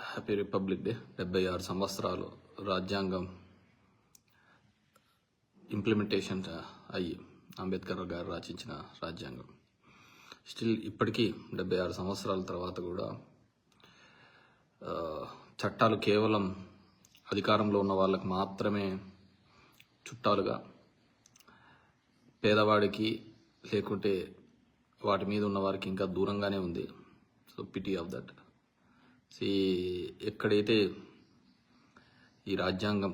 Happy Republic day. 76 సంవత్సరాలు రాజ్యాంగం implementation అయ్యి అంబేద్కర్ గారు రచించిన రాజ్యాంగం స్టిల్ ఇప్పటికీ 76 సంవత్సరాల తర్వాత కూడా చట్టాలు కేవలం అధికారంలో ఉన్న వాళ్ళకి మాత్రమే చుట్టాలుగా, పేదవాడికి లేకుంటే వాటి మీద ఉన్న వారికి ఇంకా దూరంగానే ఉంది. So pity of that. ఎక్కడైతే ఈ రాజ్యాంగం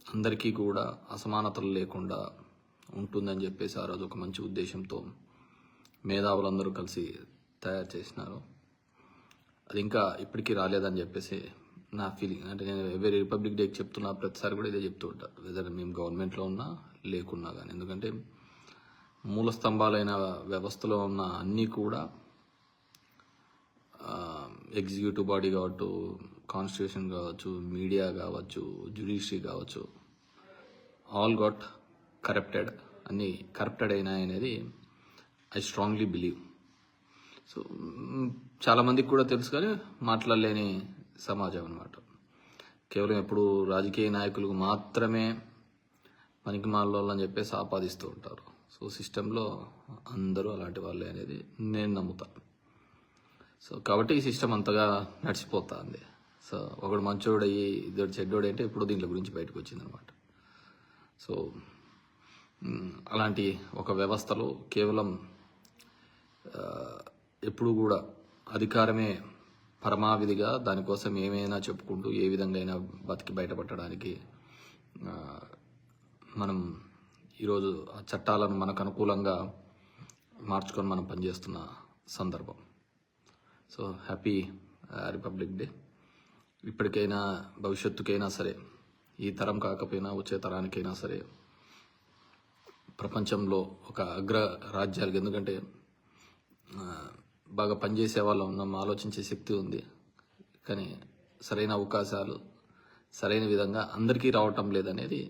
అందరికీ కూడా అసమానతలు లేకుండా ఉంటుందని చెప్పేసి ఆ రోజు ఒక మంచి ఉద్దేశంతో మేధావులందరూ కలిసి తయారు చేసినారు. అది ఇంకా ఇప్పటికీ రాలేదని చెప్పేసి నా ఫీలింగ్. అంటే నేను ఎవరి రిపబ్లిక్ డేకి చెప్తున్నా ప్రతిసారి కూడా ఇదే చెప్తూ ఉంటాను, వెదర్ మేము గవర్నమెంట్లో ఉన్నా లేకున్నా కానీ. ఎందుకంటే మూల స్తంభాలైన వ్యవస్థలో ఉన్న అన్నీ కూడా ఎగ్జిక్యూటివ్ బాడీ కావచ్చు, కాన్స్టిట్యూషన్ కావచ్చు, మీడియా కావచ్చు, జ్యుడిషియరీ కావచ్చు, ఆల్ గాట్ కరప్టెడ్. అన్నీ కరప్టెడ్ అయినాయి అనేది ఐ స్ట్రాంగ్లీ బిలీవ్. సో చాలామందికి కూడా తెలుసు కానీ మాట్లాడలేని సమాజం అన్నమాట. కేవలం ఎప్పుడు రాజకీయ నాయకులకు మాత్రమే పనికి మాలోళ్ళని చెప్పేసి ఆపాదిస్తూ ఉంటారు. సో సిస్టంలో అందరూ అలాంటి వాళ్ళే అనేది నేను నమ్ముతాను. సో కాబట్టి ఈ సిస్టమ్ అంతగా నడిచిపోతుంది. సో ఒకడు మంచోడు అయ్యి ఇద్దరు చెడ్డోడు అంటే ఇప్పుడు దీంట్లో గురించి బయటకు వచ్చిందనమాట. సో అలాంటి ఒక వ్యవస్థలో కేవలం ఎప్పుడు కూడా అధికారమే పరమావిధిగా దానికోసం ఏమైనా చెప్పుకుంటూ ఏ విధంగా అయినా బతికి బయటపడడానికి మనం ఈరోజు ఆ చట్టాలను మనకు అనుకూలంగా మార్చుకొని మనం పనిచేస్తున్న సందర్భం. So happy Republic day. ఇప్పటికైనా భవిష్యత్తుకైనా సరే, ఈ తరం కాకపోయినా వచ్చే తరానికైనా సరే ప్రపంచంలో ఒక అగ్ర రాజ్యాలకు, ఎందుకంటే బాగా పనిచేసే వాళ్ళు ఉన్నాం, ఆలోచించే శక్తి ఉంది, కానీ సరైన అవకాశాలు సరైన విధంగా అందరికీ రావటం లేదనేది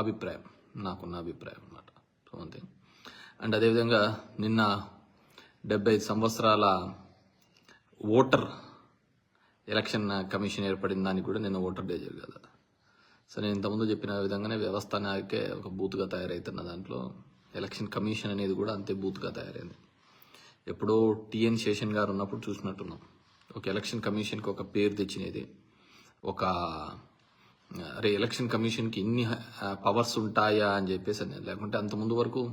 అభిప్రాయం, నాకున్న అభిప్రాయం అన్నమాట. One thing. అండ్ అదేవిధంగా నిన్న 75 సంవత్సరాల ఓటర్ ఎలక్షన్ కమిషన్ ఏర్పడిన దానికి కూడా నిన్న ఓటర్ డే జరగదు. సో నేను ఇంతకుముందు చెప్పిన విధంగానే వ్యవస్థ నాకే ఒక బూత్గా తయారవుతున్న దాంట్లో ఎలక్షన్ కమిషన్ అనేది కూడా అంతే బూత్గా తయారైంది. ఎప్పుడో టిఎన్ శేషన్ గారు ఉన్నప్పుడు చూసినట్టున్నాం, ఒక ఎలక్షన్ కమిషన్కి ఒక పేరు తెచ్చినది. ఒక అరే ఎలక్షన్ కమిషన్కి ఇన్ని పవర్స్ ఉంటాయా అని చెప్పేసి అని. లేకుంటే అంతకుముందు వరకు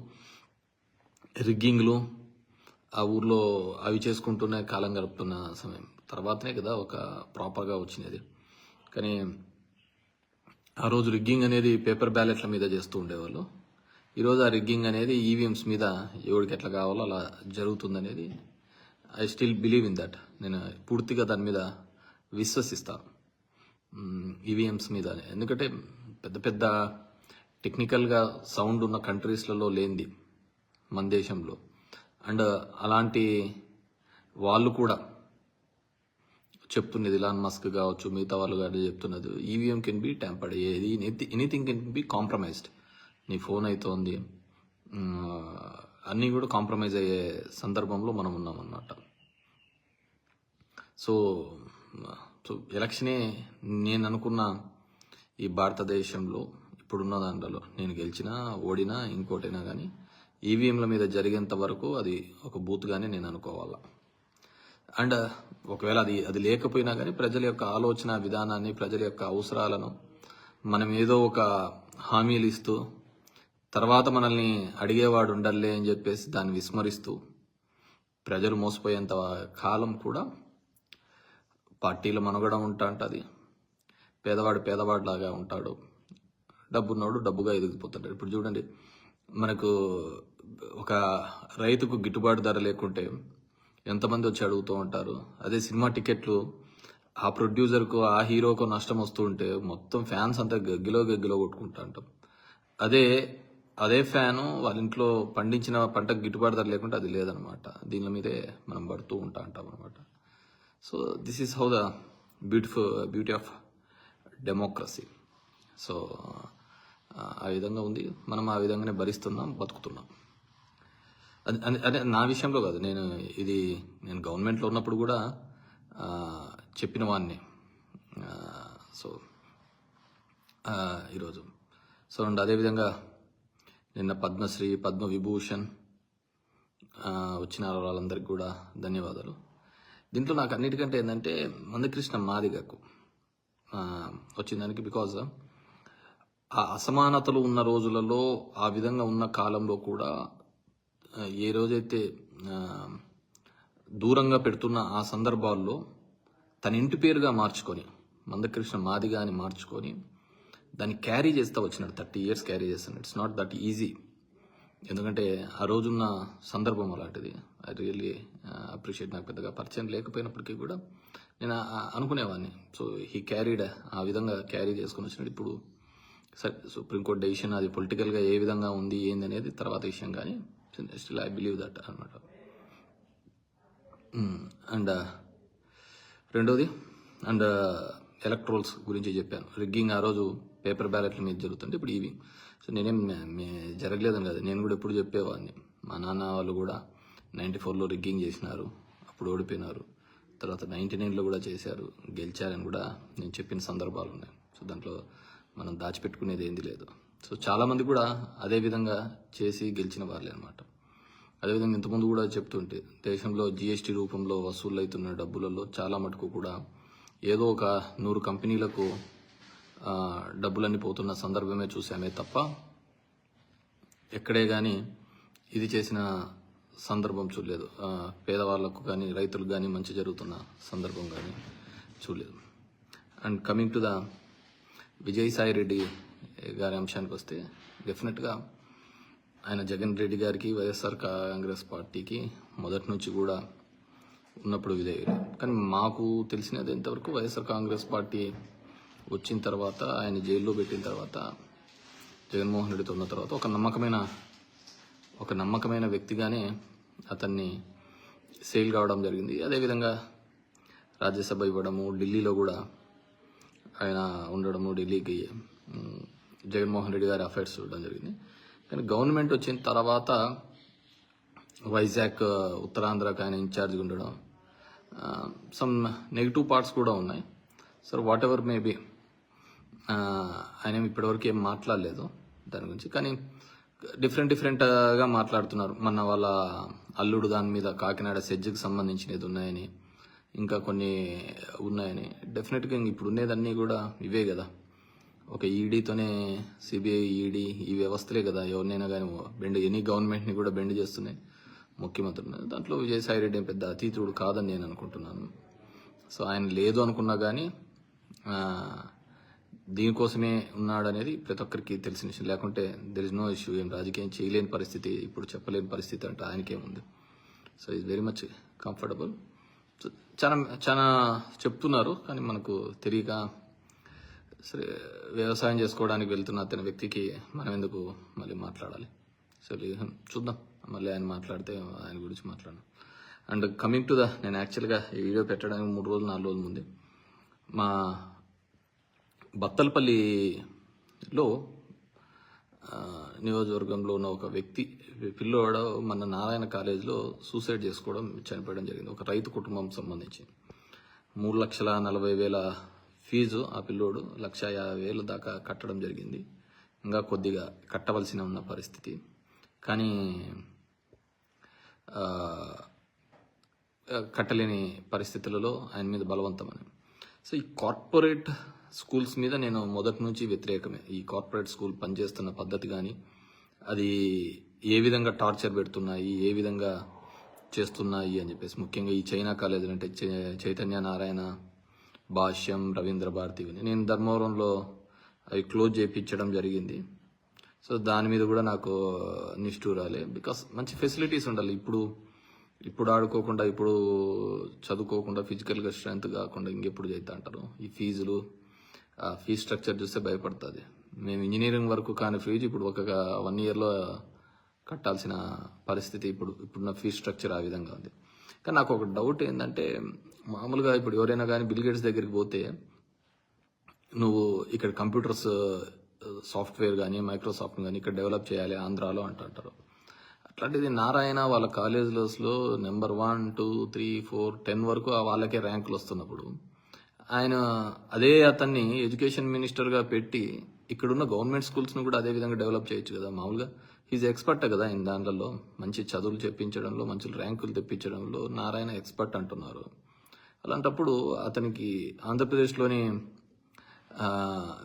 రిగ్గింగ్లు ఆ ఊర్లో అవి చేసుకుంటూనే కాలం గడుపుతున్న సమయం తర్వాతనే కదా ఒక ప్రాపర్గా వచ్చినది. కానీ ఆ రోజు రిగ్గింగ్ అనేది పేపర్ బ్యాలెట్ల మీద చేస్తూ ఉండేవాళ్ళు. ఈరోజు ఆ రిగ్గింగ్ అనేది ఈవీఎంస్ మీద ఎవరికి ఎట్లా కావాలో అలా జరుగుతుందనేది I still believe in that. నేను పూర్తిగా దాని మీద విశ్వసిస్తాను, ఈవీఎంస్ మీద. ఎందుకంటే పెద్ద పెద్ద టెక్నికల్గా సౌండ్ ఉన్న కంట్రీస్లలో లేనిది మన దేశంలో. అండ్ అలాంటి వాళ్ళు కూడా చెప్తున్నది, ఇలాన్ మస్క్ కావచ్చు, మిగతా వాళ్ళు కానీ చెప్తున్నది, ఈవీఎం కెన్ బి ట్యాంపర్డ్, ఏది ఎనీథింగ్ కెన్ బి కాంప్రమైజ్డ్. నీ ఫోన్ అవుతోంది, అన్నీ కూడా కాంప్రమైజ్ అయ్యే సందర్భంలో మనం ఉన్నామన్నమాట. సో ఎలక్షనే నేను అనుకున్న ఈ భారతదేశంలో ఇప్పుడున్న దాంట్లో నేను గెలిచినా ఓడినా ఇంకోటైనా కానీ ఈవీఎంల మీద జరిగేంత వరకు అది ఒక బూత్గానే నేను అనుకోవాలా. అండ్ ఒకవేళ అది లేకపోయినా కానీ ప్రజల యొక్క ఆలోచన విధానాన్ని, ప్రజల యొక్క అవసరాలను మనం ఏదో ఒక హామీలు ఇస్తూ తర్వాత మనల్ని అడిగేవాడు ఉండాలే అని చెప్పేసి దాన్ని విస్మరిస్తూ ప్రజలు మోసపోయేంత కాలం కూడా పార్టీల మనుగడ ఉంటుంది. పేదవాడిలాగా ఉంటాడు, డబ్బున్నోడు డబ్బుగా ఎదిగిపోతాడు. ఇప్పుడు చూడండి, మనకు ఒక రైతుకు గిట్టుబాటు ధర లేకుంటే ఎంతమంది వచ్చి అడుగుతూ ఉంటారు. అదే సినిమా టికెట్లు ఆ ప్రొడ్యూసర్కు, ఆ హీరోకు నష్టం వస్తూ ఉంటే మొత్తం ఫ్యాన్స్ అంతా గగ్గిలో కొట్టుకుంటా ఉంటాం. అదే ఫ్యాను వాళ్ళ ఇంట్లో పండించిన పంటకు గిట్టుబాటు ధర లేకుంటే అది లేదనమాట. దీని మీదే మనం పడుతూ ఉంటాం అనమాట. So this is how the beauty of democracy. So ఆ విధంగా ఉంది, మనం ఆ విధంగానే భరిస్తున్నాం, బతుకుతున్నాం. అదే నా విషయంలో కాదు, నేను గవర్నమెంట్లో ఉన్నప్పుడు కూడా చెప్పిన వాడిని. సో ఈరోజు అండ్ అదేవిధంగా నిన్న పద్మశ్రీ పద్మవిభూషణ్ వచ్చిన వాళ్ళందరికీ కూడా ధన్యవాదాలు. దీంట్లో నాకు అన్నిటికంటే ఏంటంటే మందకృష్ణ మాదిగకు వచ్చిన దానికి, బికాజ్ ఆ అసమానతలు ఉన్న రోజులలో, ఆ విధంగా ఉన్న కాలంలో కూడా ఏ రోజైతే దూరంగా పెడుతున్న ఆ సందర్భాల్లో తన ఇంటి పేరుగా మార్చుకొని, మందకృష్ణ మాదిగా అని మార్చుకొని దాన్ని క్యారీ చేస్తూ వచ్చినాడు. 30 years క్యారీ చేస్తున్నాడు. It's not that easy. ఎందుకంటే ఆ రోజున్న సందర్భం అలాంటిది. I really appreciate. నాకు పెద్దగా పరిచయం లేకపోయినప్పటికీ కూడా నేను అనుకునేవాడిని. సో హీ క్యారీడ్, ఆ విధంగా క్యారీ చేసుకుని వచ్చినాడు. ఇప్పుడు సరే, సుప్రీంకోర్టు డెసిషన్ అది పొలిటికల్గా ఏ విధంగా ఉంది ఏంది అనేది తర్వాత విషయం, కానీ స్టిల్ ఐ బిలీవ్ దట్ అనమాట. అండ్ రెండోది, అండ్ ఎలక్ట్రోల్స్ గురించి చెప్పాను. రిగ్గింగ్ ఆ రోజు పేపర్ బ్యాలెట్ల మీద జరుగుతుంటే ఇప్పుడు ఇవి. సో నేనేం జరగలేదని కదా, నేను కూడా ఎప్పుడు చెప్పేవాడిని. మా నాన్న వాళ్ళు కూడా 94లో రిగ్గింగ్ చేసినారు, అప్పుడు ఓడిపోయినారు. తర్వాత 99లో కూడా చేశారు, గెలిచారని కూడా నేను చెప్పిన సందర్భాలు ఉన్నాయి. సో దాంట్లో మనం దాచిపెట్టుకునేది ఏంది లేదు. సో చాలామంది కూడా అదే విధంగా చేసి గెలిచిన వాళ్ళే అనమాట. అదేవిధంగా ఇంతకుముందు కూడా చెప్తుంటే, దేశంలో GST రూపంలో వసూలు అవుతున్న డబ్బులలో చాలా మటుకు కూడా ఏదో ఒక 100 కంపెనీలకు డబ్బులన్నీ పోతున్న సందర్భమే చూసామే తప్ప ఎక్కడే కానీ ఇది చేసిన సందర్భం చూడలేదు. పేదవాళ్లకు కానీ రైతులకు కానీ మంచి జరుగుతున్న సందర్భం కానీ చూడలేదు. And coming to the Vijayasai Reddy గారి అంశానికి వస్తే, డెఫినెట్గా ఆయన జగన్ రెడ్డి గారికి, వైఎస్ఆర్ కాంగ్రెస్ పార్టీకి మొదటి నుంచి కూడా ఉన్నప్పుడు విధేయులు. కానీ మాకు తెలిసినది ఎంతవరకు, వైఎస్ఆర్ కాంగ్రెస్ పార్టీ వచ్చిన తర్వాత, ఆయన జైల్లో పెట్టిన తర్వాత, జగన్మోహన్ రెడ్డితో ఉన్న తర్వాత ఒక నమ్మకమైన వ్యక్తిగానే అతన్ని సేల్ కావడం జరిగింది. అదేవిధంగా రాజ్యసభ ఇవ్వడము, ఢిల్లీలో కూడా ఆయన ఉండడము, ఢిల్లీకి జగన్మోహన్ రెడ్డి గారి అఫైర్స్ చూడడం జరిగింది. కానీ గవర్నమెంట్ వచ్చిన తర్వాత వైజాగ్, ఉత్తరాంధ్రకి ఆయన ఇన్ఛార్జ్గా ఉండడం, సమ్ నెగిటివ్ పార్ట్స్ కూడా ఉన్నాయి. సో వాట్ ఎవర్ మేబీ, ఆయన ఇప్పటివరకు ఏం మాట్లాడలేదు దాని గురించి. కానీ డిఫరెంట్గా మాట్లాడుతున్నారు. మన వాళ్ళ అల్లుడు దాని మీద కాకినాడ సెజ్కి సంబంధించినది ఉన్నాయని, ఇంకా కొన్ని ఉన్నాయని. డెఫినెట్గా ఇప్పుడు ఉండేదన్నీ కూడా ఇవే కదా. ఒక ఈడీతోనే సిబిఐ, ఈడీ ఈ వ్యవస్థలే కదా ఎవరినైనా కానీ ఎనీ గవర్నమెంట్ని కూడా బెండ్ చేస్తున్నాయి ముఖ్యమంత్రులు. దాంట్లో విజయసాయి రెడ్డి పెద్ద అతీతుడు కాదని నేను అనుకుంటున్నాను. సో ఆయన లేదు అనుకున్నా కానీ దీనికోసమే ఉన్నాడనేది ప్రతి ఒక్కరికి తెలిసిన విషయం. లేకుంటే దెర్ ఇస్ నో ఇష్యూ. ఏం రాజకీయం చేయలేని పరిస్థితి, ఇప్పుడు చెప్పలేని పరిస్థితి అంటే ఆయనకేముంది. So is very much comfortable. So చాలా చెప్తున్నారు, కానీ మనకు తెలియక, సరే వ్యవసాయం చేసుకోవడానికి వెళ్తున్న అతని వ్యక్తికి మనం ఎందుకు మళ్ళీ మాట్లాడాలి. సరే చూద్దాం, మళ్ళీ ఆయన మాట్లాడితే ఆయన గురించి మాట్లాడను. అండ్ కమింగ్ టు నేను యాక్చువల్గా ఈ వీడియో పెట్టడానికి 3 రోజులు 4 రోజుల ముందే మా బత్తలపల్లిలో నియోజకవర్గంలో ఉన్న ఒక వ్యక్తి పిల్లోడు మన నారాయణ కాలేజీలో సూసైడ్ చేసుకోవడం, చనిపోవడం జరిగింది. ఒక రైతు కుటుంబం సంబంధించి 3,40,000 ఫీజు ఆ పిల్లోడు 1,50,000 దాకా కట్టడం జరిగింది. ఇంకా కొద్దిగా కట్టవలసిన ఉన్న పరిస్థితి, కానీ కట్టలేని పరిస్థితులలో ఆయన మీద బలవంతమని. సో ఈ కార్పొరేట్ స్కూల్స్ మీద నేను మొదటి నుంచి వ్యతిరేకమే. ఈ కార్పొరేట్ స్కూల్ పనిచేస్తున్న పద్ధతి కానీ, అది ఏ విధంగా టార్చర్ పెడుతున్నాయి, ఏ విధంగా చేస్తున్నాయి అని చెప్పేసి, ముఖ్యంగా ఈ చైనా కాలేజీలు అంటే చైతన్య నారాయణ, భాష్యం, రవీంద్ర భారతి, నేను ధర్మవరంలో అవి క్లోజ్ చేయించడం జరిగింది. సో దాని మీద కూడా నాకు నిష్ఠూరాలే. బికాస్ మంచి ఫెసిలిటీస్ ఉండాలి. ఇప్పుడు ఆడుకోకుండా, ఇప్పుడు చదువుకోకుండా, ఫిజికల్గా స్ట్రెంత్ కాకుండా ఇంకెప్పుడు చేస్తా అంటారు. ఈ ఫీజులు, ఫీజ్ స్ట్రక్చర్ చూస్తే భయపడుతుంది. మేము ఇంజనీరింగ్ వరకు కాని ఫీజు ఇప్పుడు ఒక 1 yearలో కట్టాల్సిన పరిస్థితి ఇప్పుడున్న ఫీజ్ స్ట్రక్చర్ ఆ విధంగా ఉంది. కానీ నాకు ఒక డౌట్ ఏంటంటే, మామూలుగా ఇప్పుడు ఎవరైనా కానీ బిల్ గేట్స్ దగ్గరికి పోతే, నువ్వు ఇక్కడ కంప్యూటర్స్ సాఫ్ట్వేర్ కానీ మైక్రోసాఫ్ట్ కానీ ఇక్కడ డెవలప్ చేయాలి ఆంధ్రాలో అంటారు. అట్లాంటిది నారాయణ వాళ్ళ కాలేజెస్లో నెంబర్ 1, 2, 3, 4, 10 వరకు వాళ్ళకే ర్యాంకులు వస్తున్నప్పుడు ఆయన అదే అతన్ని ఎడ్యుకేషన్ మినిస్టర్గా పెట్టి ఇక్కడున్న గవర్నమెంట్ స్కూల్స్ను కూడా అదే విధంగా డెవలప్ చేయొచ్చు కదా. మామూలుగా ఈజ్ ఎక్స్పర్ట్ కదా ఇన్ దాంట్లో, మంచి చదువులు చెప్పించడంలో, మంచి ర్యాంకులు తెప్పించడంలో నారాయణ ఎక్స్పర్ట్ అంటున్నారు. అలాంటప్పుడు అతనికి ఆంధ్రప్రదేశ్లోని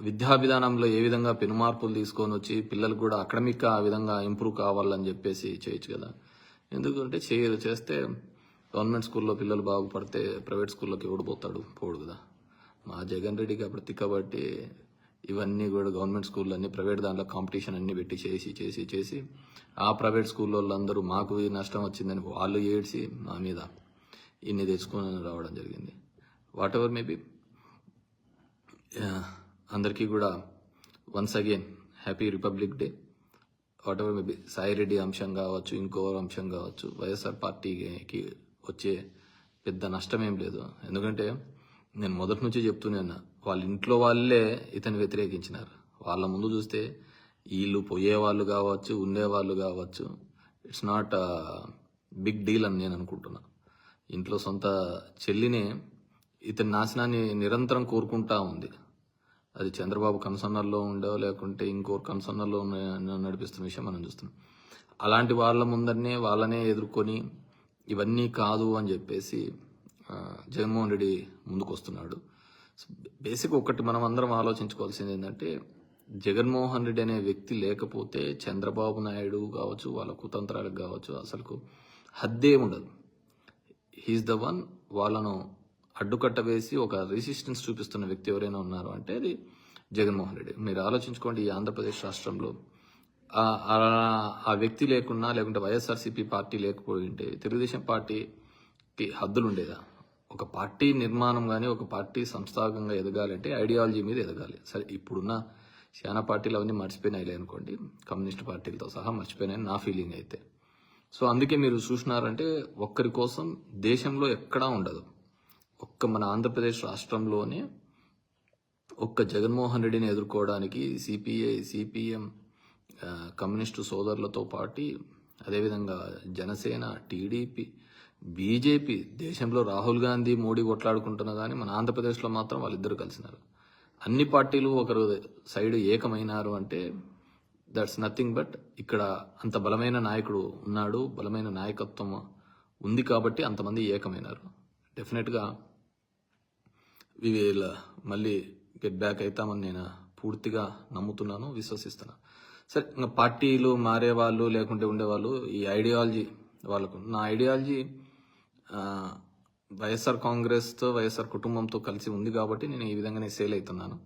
విద్యా విధానంలో ఏ విధంగా పెనుమార్పులు తీసుకొని వచ్చి పిల్లలకు కూడా అకాడమిక్ ఆ విధంగా ఇంప్రూవ్ కావాలని చెప్పేసి చేయొచ్చు కదా. ఎందుకంటే చేస్తే గవర్నమెంట్ స్కూల్లో పిల్లలు బాగుపడితే ప్రైవేట్ స్కూల్లోకి ఓడిపోతాడు, పోడు కదా. మా జగన్ రెడ్డికి అప్పుడు తిక్కబట్టి ఇవన్నీ కూడా గవర్నమెంట్ స్కూల్లో అన్ని ప్రైవేట్ దాంట్లో కాంపిటీషన్ అన్ని పెట్టి చేసి ఆ ప్రైవేట్ స్కూల్లో వాళ్ళందరూ మాకు ఈ నష్టం వచ్చిందని వాళ్ళు ఏడ్చి మా మీద ఇన్ని తెచ్చుకొని రావడం జరిగింది. వాట్ ఎవర్ మేబీ, అందరికీ కూడా once again happy Republic Day. Whatever maybe, Sai Reddy అంశం కావచ్చు, ఇంకో అంశం కావచ్చు, వైఎస్ఆర్ పార్టీకి వచ్చే పెద్ద నష్టం ఏం లేదు. ఎందుకంటే నేను మొదటి నుంచి చెప్తూనే ఉన్నా, వాళ్ళ ఇంట్లో వాళ్ళే ఇతను వ్యతిరేకించినారు. వాళ్ళ ముందు చూస్తే వీళ్ళు పోయేవాళ్ళు కావచ్చు, ఉండేవాళ్ళు కావచ్చు, ఇట్స్ నాట్ బిగ్ డీల్ అని నేను అనుకుంటున్నా. ఇంట్లో సొంత చెల్లినే ఇతని నాశనాన్ని నిరంతరం కోరుకుంటా ఉంది. అది చంద్రబాబు కన్సర్నర్లో ఉండో లేకుంటే ఇంకోరు కన్సర్నర్లో నడిపిస్తున్న విషయం మనం చూస్తున్నాం. అలాంటి వాళ్ళ ముందరనే వాళ్ళనే ఎదుర్కొని ఇవన్నీ కాదు అని చెప్పేసి జగన్మోహన్ రెడ్డి ముందుకు వస్తున్నాడు. బేసిక్ ఒకటి మనం అందరం ఆలోచించుకోవాల్సింది ఏంటంటే, జగన్మోహన్ రెడ్డి అనే వ్యక్తి లేకపోతే చంద్రబాబు నాయుడు కావచ్చు, వాళ్ళ కుతంత్రాలకు కావచ్చు, అసలు హద్దే ఉండదు. He is the one. వాళ్ళను అడ్డుకట్ట వేసి ఒక రెసిస్టెన్స్ చూపిస్తున్న వ్యక్తి ఎవరైనా ఉన్నారు అంటే అది జగన్మోహన్ రెడ్డి. మీరు ఆలోచించుకోండి, ఈ ఆంధ్రప్రదేశ్ రాష్ట్రంలో ఆ వ్యక్తి లేకున్నా, లేకుంటే వైఎస్ఆర్సీపీ పార్టీ లేకపోయి ఉంటే తెలుగుదేశం పార్టీకి హద్దులు ఉండేదా? ఒక పార్టీ నిర్మాణం కానీ, ఒక పార్టీ సంస్థాగంగా ఎదగాలంటే ఐడియాలజీ మీద ఎదగాలి. సరే, ఇప్పుడున్న చాలా పార్టీలు అవన్నీ మర్చిపోయినాయిలే అనుకోండి, కమ్యూనిస్ట్ పార్టీలతో సహా మర్చిపోయినాయని నా ఫీలింగ్ అయితే. సో అందుకే మీరు చూసినారంటే ఒక్కరి కోసం దేశంలో ఎక్కడా ఉండదు. ఒక్క మన ఆంధ్రప్రదేశ్ రాష్ట్రంలోనే ఒక్క జగన్మోహన్ రెడ్డిని ఎదుర్కోవడానికి సిపిఐ, సిపిఎం, కమ్యూనిస్టు సోదరులతో పాటు అదేవిధంగా జనసేన, టీడీపీ, బీజేపీ, దేశంలో రాహుల్ గాంధీ, మోడీ కొట్లాడుకుంటున్నా కానీ మన ఆంధ్రప్రదేశ్లో మాత్రం వాళ్ళిద్దరు కలిసినారు. అన్ని పార్టీలు ఒకరు సైడ్ ఏకమైనారు అంటే దట్స్ నథింగ్ బట్ ఇక్కడ అంత బలమైన నాయకుడు ఉన్నాడు, బలమైన నాయకత్వం ఉంది కాబట్టి అంతమంది ఏకమైనారు. డెఫినెట్గా వి విల్ మళ్ళీ గెట్ బ్యాక్ అవుతామని నేను పూర్తిగా నమ్ముతున్నాను, విశ్వసిస్తున్నాను. సరే, ఇంకా పార్టీలు మారేవాళ్ళు లేకుంటే ఉండేవాళ్ళు ఈ ఐడియాలజీ వాళ్ళకు, నా ఐడియాలజీ వైఎస్ఆర్ కాంగ్రెస్తో, వైఎస్ఆర్ కుటుంబంతో కలిసి ఉంది కాబట్టి నేను ఈ విధంగానే సేల్ అవుతున్నాను.